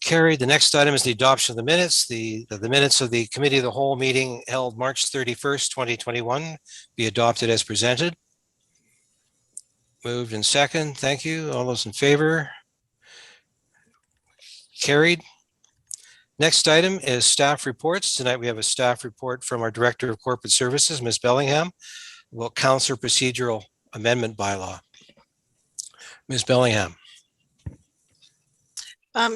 Carried. The next item is the adoption of the minutes. The minutes of the Committee of the Whole meeting held March 31st, 2021 be adopted as presented. Moved and second. Thank you. All those in favor? Carried. Next item is staff reports. Tonight we have a staff report from our Director of Corporate Services, Ms. Bellingham, about Council Procedural Amendment Bylaw. Ms. Bellingham.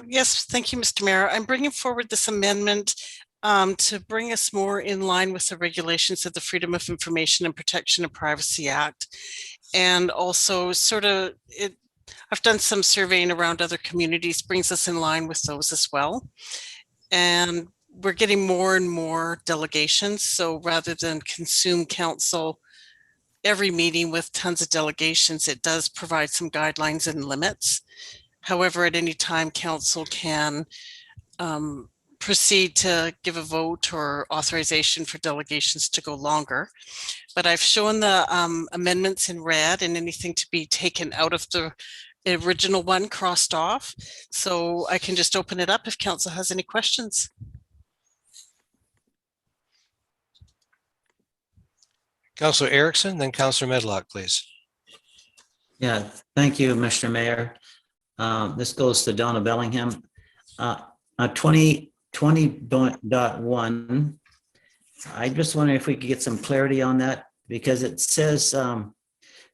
Yes, thank you, Mr. Mayor. I'm bringing forward this amendment to bring us more in line with the regulations of the Freedom of Information and Protection of Privacy Act. And also I've done some surveying around other communities, brings us in line with those as well. And we're getting more and more delegations. So rather than consume council every meeting with tons of delegations, it does provide some guidelines and limits. However, at any time, council can proceed to give a vote or authorization for delegations to go longer. But I've shown the amendments in red and anything to be taken out of the original one crossed off. So I can just open it up if council has any questions. Councillor Erickson, then Councillor Medlock, please. Yeah, thank you, Mr. Mayor. This goes to Donna Bellingham. 20.1. I just wonder if we could get some clarity on that, because it says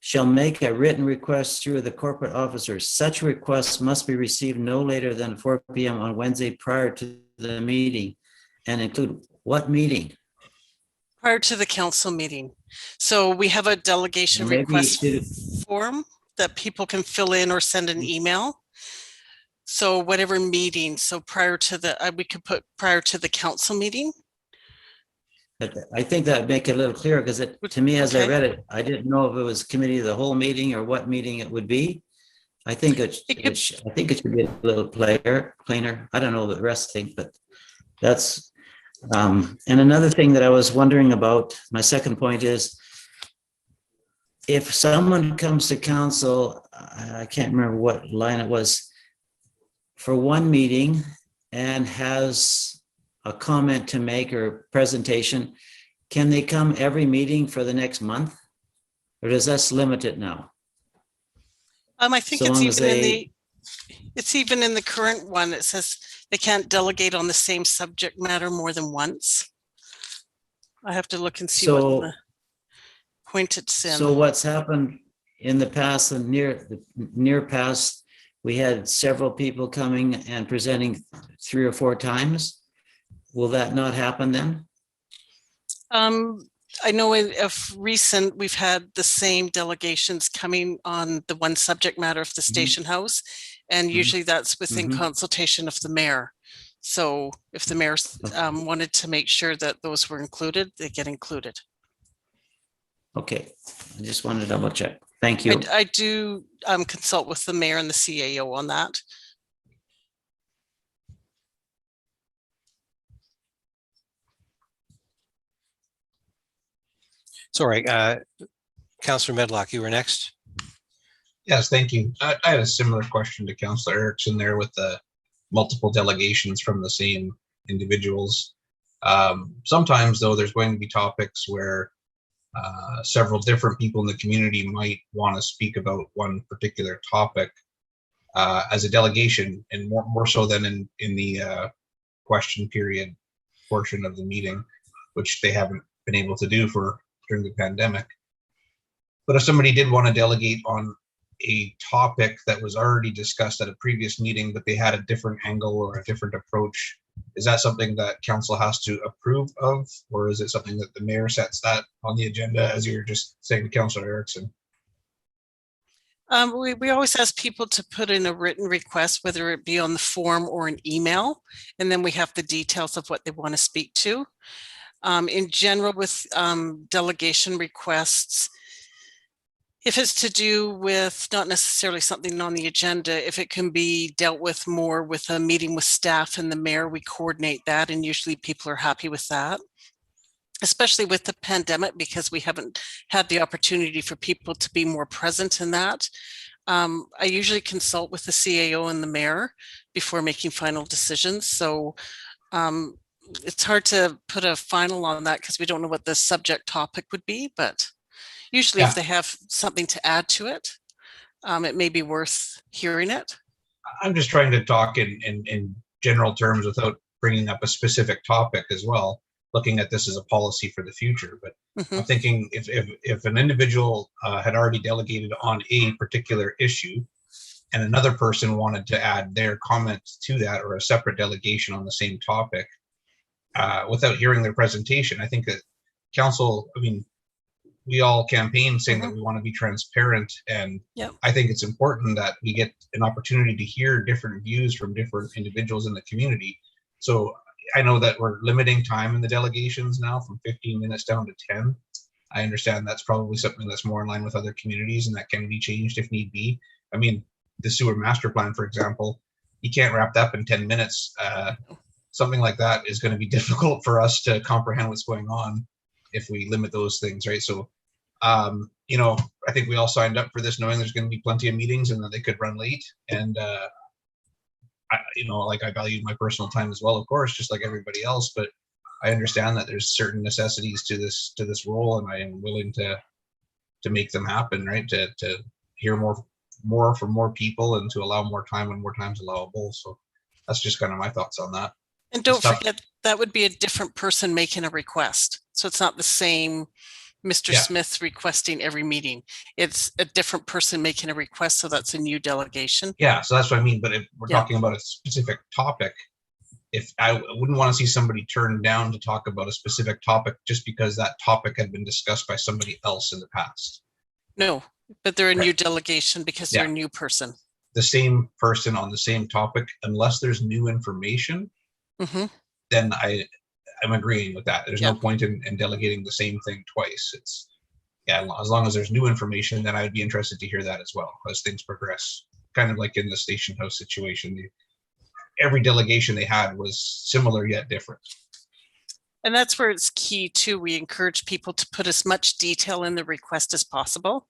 shall make a written request through the corporate officer. Such requests must be received no later than 4 p.m. on Wednesday prior to the meeting, and include what meeting? Prior to the council meeting. So we have a delegation request form that people can fill in or send an email. So whatever meeting, so prior to the, we could put prior to the council meeting. I think that'd make it a little clearer, because to me, as I read it, I didn't know if it was committee of the whole meeting or what meeting it would be. I think it should be a little cleaner. I don't know what the rest think, but that's, and another thing that I was wondering about, my second point is, if someone comes to council, I can't remember what line it was, for one meeting and has a comment to make or presentation, can they come every meeting for the next month? Or does that limit it now? I think it's even in the current one. It says they can't delegate on the same subject matter more than once. I have to look and see what the point it's in. So what's happened in the past and near past, we had several people coming and presenting 3 or 4 times. Will that not happen then? I know of recent, we've had the same delegations coming on the one subject matter of the station house, and usually that's within consultation of the mayor. So if the mayor wanted to make sure that those were included, they get included. Okay, I just wanted to double check. Thank you. I do consult with the mayor and the CAO on that. Sorry, Councillor Medlock, you were next. Yes, thank you. I had a similar question to Councillor Erickson there with the multiple delegations from the same individuals. Sometimes, though, there's going to be topics where several different people in the community might want to speak about one particular topic as a delegation, and more so than in the question period portion of the meeting, which they haven't been able to do during the pandemic. But if somebody did want to delegate on a topic that was already discussed at a previous meeting, but they had a different angle or a different approach, is that something that council has to approve of, or is it something that the mayor sets that on the agenda, as you were just saying to Councillor Erickson? We always ask people to put in a written request, whether it be on the form or an email, and then we have the details of what they want to speak to. In general, with delegation requests, if it's to do with not necessarily something on the agenda, if it can be dealt with more with a meeting with staff and the mayor, we coordinate that, and usually people are happy with that, especially with the pandemic, because we haven't had the opportunity for people to be more present in that. I usually consult with the CAO and the mayor before making final decisions. So it's hard to put a final on that because we don't know what the subject topic would be, but usually Yeah. if they have something to add to it, it may be worth hearing it. I'm just trying to talk in general terms without bringing up a specific topic as well, looking at this as a policy for the future. But I'm thinking if an individual had already delegated on a particular issue and another person wanted to add their comments to that or a separate delegation on the same topic, without hearing their presentation, I think that council, I mean, we all campaign saying that we want to be transparent, and I think it's important that we get an opportunity to hear different views from different individuals in the community. So I know that we're limiting time in the delegations now from 15 minutes down to 10. I understand that's probably something that's more in line with other communities and that can be changed if need be. I mean, the sewer master plan, for example, you can't wrap that up in 10 minutes. Something like that is going to be difficult for us to comprehend what's going on if we limit those things, right? So, you know, I think we all signed up for this knowing there's going to be plenty of meetings and that they could run late. And, you know, like I valued my personal time as well, of course, just like everybody else. But I understand that there's certain necessities to this role, and I am willing to make them happen, right? To hear more from more people and to allow more time when more time's allowable. So that's just kind of my thoughts on that. And don't forget, that would be a different person making a request. So it's not the same Mr. Smith requesting every meeting. It's a different person making a request. So that's a new delegation. Yeah, so that's what I mean. But if we're talking about a specific topic, if I wouldn't want to see somebody turned down to talk about a specific topic just because that topic had been discussed by somebody else in the past. No, but they're a new delegation because they're a new person. The same person on the same topic, unless there's new information, then I'm agreeing with that. There's no point in delegating the same thing twice. It's as long as there's new information, then I'd be interested to hear that as well as things progress. Kind of like in the station house situation, every delegation they had was similar yet different. And that's where it's key too. We encourage people to put as much detail in the request as possible,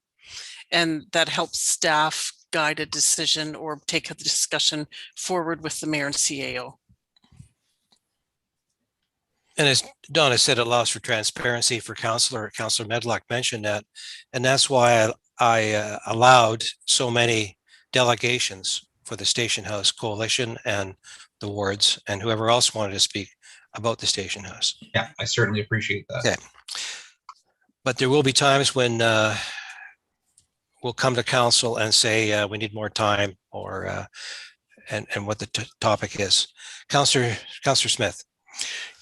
and that helps staff guide a decision or take a discussion forward with the mayor and CAO. And as Donna said, it allows for transparency for Councillor Medlock mentioned that. And that's why I allowed so many delegations for the Station House Coalition and the wards and whoever else wanted to speak about the Station House. Yeah, I certainly appreciate that. Okay. But there will be times when we'll come to council and say we need more time or and what the topic is. Councillor Smith.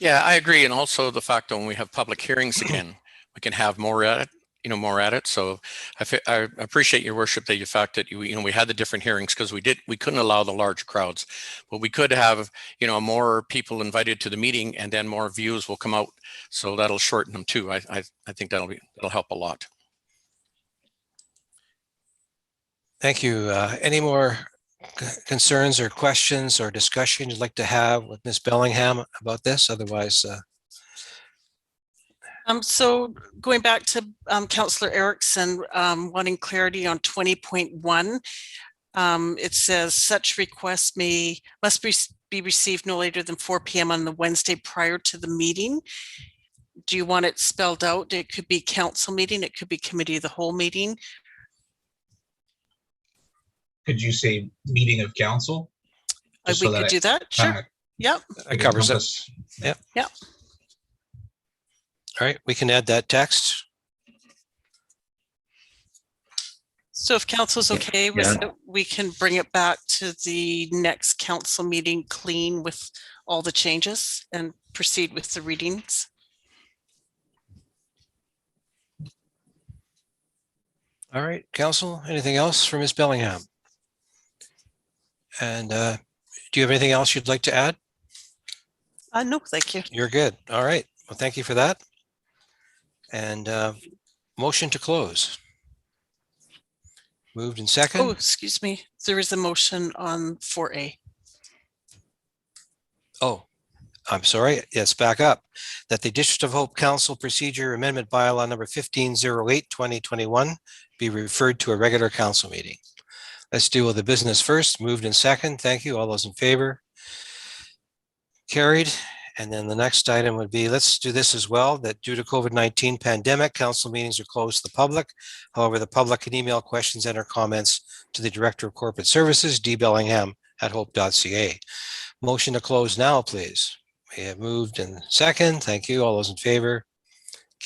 Yeah, I agree. And also the fact that when we have public hearings again, we can have more at it, So I appreciate your worship that the fact that we had the different hearings because we couldn't allow the large crowds, but we could have, more people invited to the meeting and then more views will come out. So that'll shorten them too. I think that'll help a lot. Thank you. Any more concerns or questions or discussion you'd like to have with Ms. Bellingham about this? Otherwise, so going back to Councillor Erickson wanting clarity on 20.1, it says such requests must be received no later than 4 p.m. on the Wednesday prior to the meeting. Do you want it spelled out? It could be council meeting, it could be committee of the whole meeting. Could you say meeting of council? We could do that. Sure. Yep. That covers it. Yep. Yep. All right, we can add that text. So if council's okay with it, we can bring it back to the next council meeting clean with all the changes and proceed with the readings. All right, council, anything else for Ms. Bellingham? And do you have anything else you'd like to add? No, thank you. You're good. All right. Well, thank you for that. And motion to close. Moved and second. Oh, excuse me. There is a motion on 4A. Oh, I'm sorry. Yes, back up. That the District of Hope Council Procedure Amendment Bylaw number 1508 2021 be referred to a regular council meeting. Let's deal with the business first. Moved and second. Thank you. All those in favor? Carried. And then the next item would be, let's do this as well, that due to COVID-19 pandemic, council meetings are closed to the public. However, the public can email questions and or comments to the Director of Corporate Services, dbellingham@hope.ca. Motion to close now, please. We have moved and second. Thank you. All those in favor?